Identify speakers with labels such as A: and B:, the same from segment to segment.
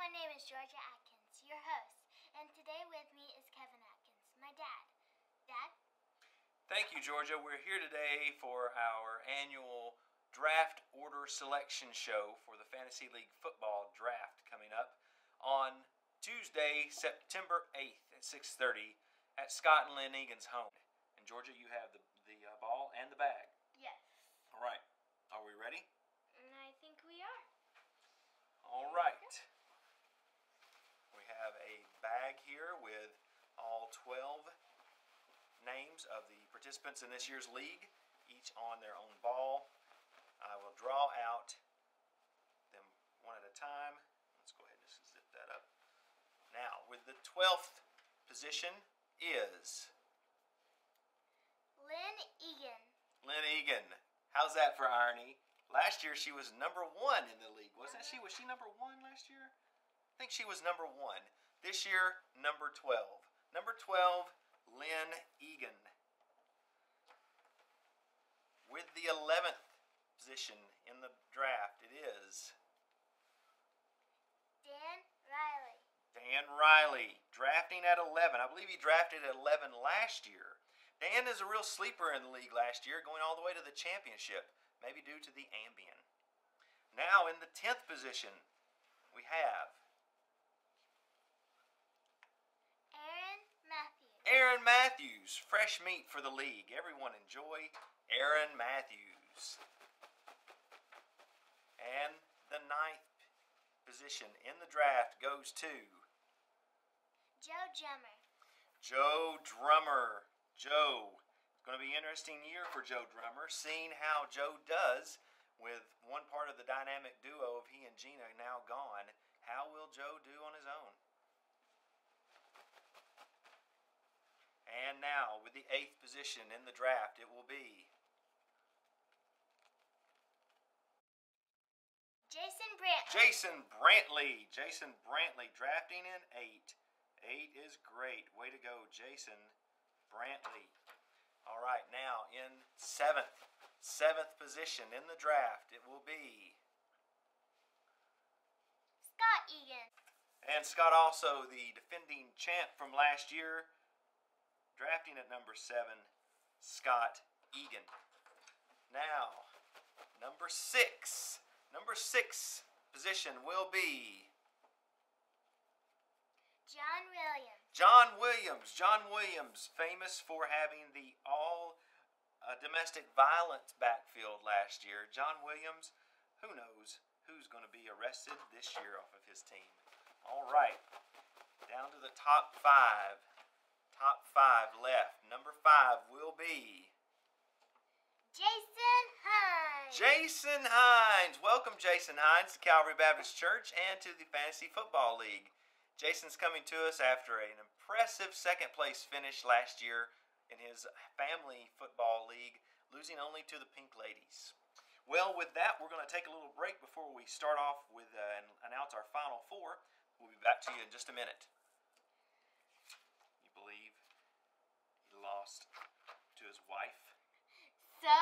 A: my name is Georgia Atkins, your host, and today with me is Kevin Atkins, my dad. Dad?
B: Thank you, Georgia. We're here today for our annual draft order selection show for the Fantasy League football draft coming up on Tuesday, September 8th at 6:30 at Scott and Lynn Egan's home. And Georgia, you have the ball and the bag.
A: Yes.
B: All right. Are we ready?
A: I think we are.
B: All right. We have a bag here with all 12 names of the participants in this year's league, each on their own ball. I will draw out them one at a time. Let's go ahead and just zip that up. Now, with the 12th position is
A: Lynn Egan.
B: Lynn Egan. How's that for irony? Last year she was number 1 in the league, wasn't she? Was she number 1 last year? I think she was number 1. This year, number 12. Number 12, Lynn Egan. With the 11th position in the draft, it is
A: Dan Riley.
B: Dan Riley, drafting at 11. I believe he drafted at 11 last year. Dan is a real sleeper in the league last year, going all the way to the championship, maybe due to the Ambien. Now in the 10th position, we have
A: Aaron Matthews.
B: Aaron Matthews, fresh meat for the league. Everyone enjoy Aaron Matthews. And the 9th position in the draft goes to
A: Joe Drummer.
B: Joe Drummer. Joe. It's going to be an interesting year for Joe Drummer, seeing how Joe does with one part of the dynamic duo of he and Gina now gone. How will Joe do on his own? And now, with the 8th position in the draft, it will be
A: Jason Brantley.
B: Jason Brantley. Jason Brantley drafting in 8. 8 is great. Way to go, Jason Brantley. All right, now in 7th position in the draft, it will be
A: Scott Egan.
B: And Scott, also the defending champ from last year, drafting at number 7, Scott Egan. Now, number 6 position will be
A: John Williams.
B: John Williams. John Williams, famous for having the all domestic violence backfield last year. John Williams, who knows who's going to be arrested this year off of his team. All right, down to the top 5. Top 5 left. Number 5 will be
A: Jason Hines.
B: Jason Hines. Welcome, Jason Hines, to Calvary Baptist Church and to the Fantasy Football League. Jason's coming to us after an impressive second-place finish last year in his family football league, losing only to the Pink Ladies. Well, with that, we're going to take a little break before we start off with and announce our final 4. We'll be back to you in just a minute. You believe he lost to his wife?
A: So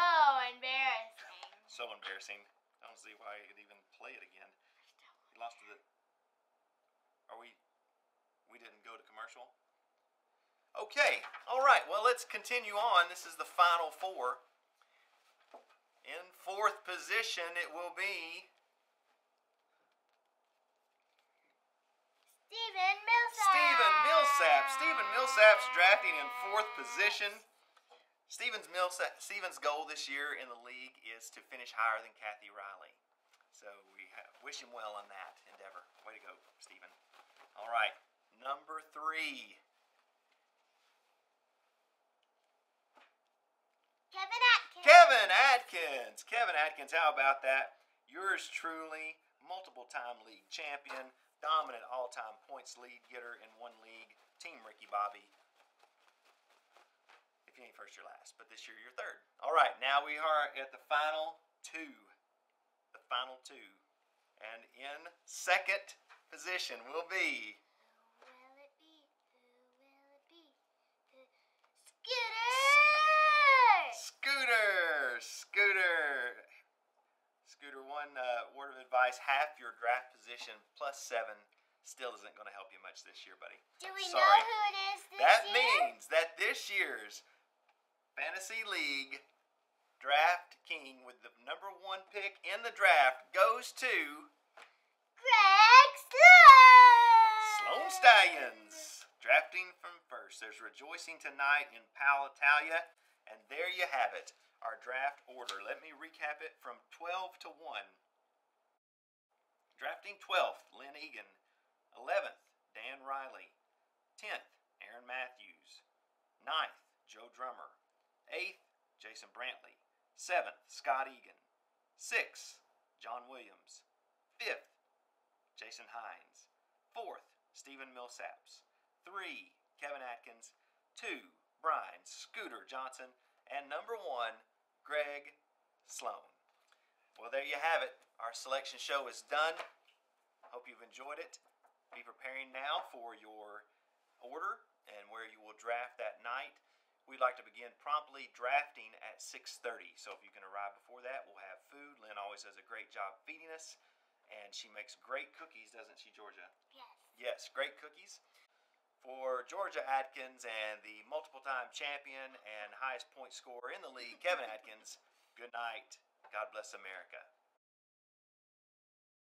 A: embarrassing.
B: So embarrassing. I don't see why he could even play it again. He lost to the... We didn't go to commercial? Okay, all right, well, let's continue on. This is the final 4. In 4th position, it will be
A: Steven Millsap.
B: Steven Millsap's drafting in 4th position. Steven's goal this year in the league is to finish higher than Kathy Riley. So we wish him well on that endeavor. Way to go, Steven. All right, number 3. Kevin Atkins, how about that? Yours truly, multiple-time league champion, dominant all-time points lead getter in one league, Team Ricky Bobby. If you ain't first, you're last, but this year you're 3rd. All right, now we are at the final 2. The final 2. And in 2nd position will be...
A: Who will it be?
B: Scooter, one word of advice, half your draft position plus 7 still isn't going to help you much this year, buddy.
A: Do we
B: Sorry.
A: know who it is this
B: That
A: year?
B: means that this year's Fantasy League Draft King with the number 1 pick in the draft goes to
A: Greg Sloan
B: Stallions. Drafting from first. There's rejoicing tonight in Pal Italia. And there you have it. Our draft order. Let me recap it from 12 to 1. Drafting 12th, Lynn Egan. 11th, Dan Riley. 10th, Aaron Matthews. 9th, Joe Drummer. 8th, Jason Brantley. 7th, Scott Egan. 6th, John Williams. 5th, Jason Hines. 4th, Stephen Millsaps. 3, Kevin Atkins. 2, Brian Scooter Johnson. And number 1, Greg Sloan. Well, there you have it. Our selection show is done. Hope you've enjoyed it. Be preparing now for your order and where you will draft that night. We'd like to begin promptly drafting at 6:30. So if you can arrive before that, we'll have food. Lynn always does a great job feeding us. And she makes great cookies, doesn't she, Georgia?
A: Yes.
B: Yes, great cookies. For Georgia Atkins and the multiple-time champion and highest point scorer in the league, Kevin Atkins, good night. God bless America.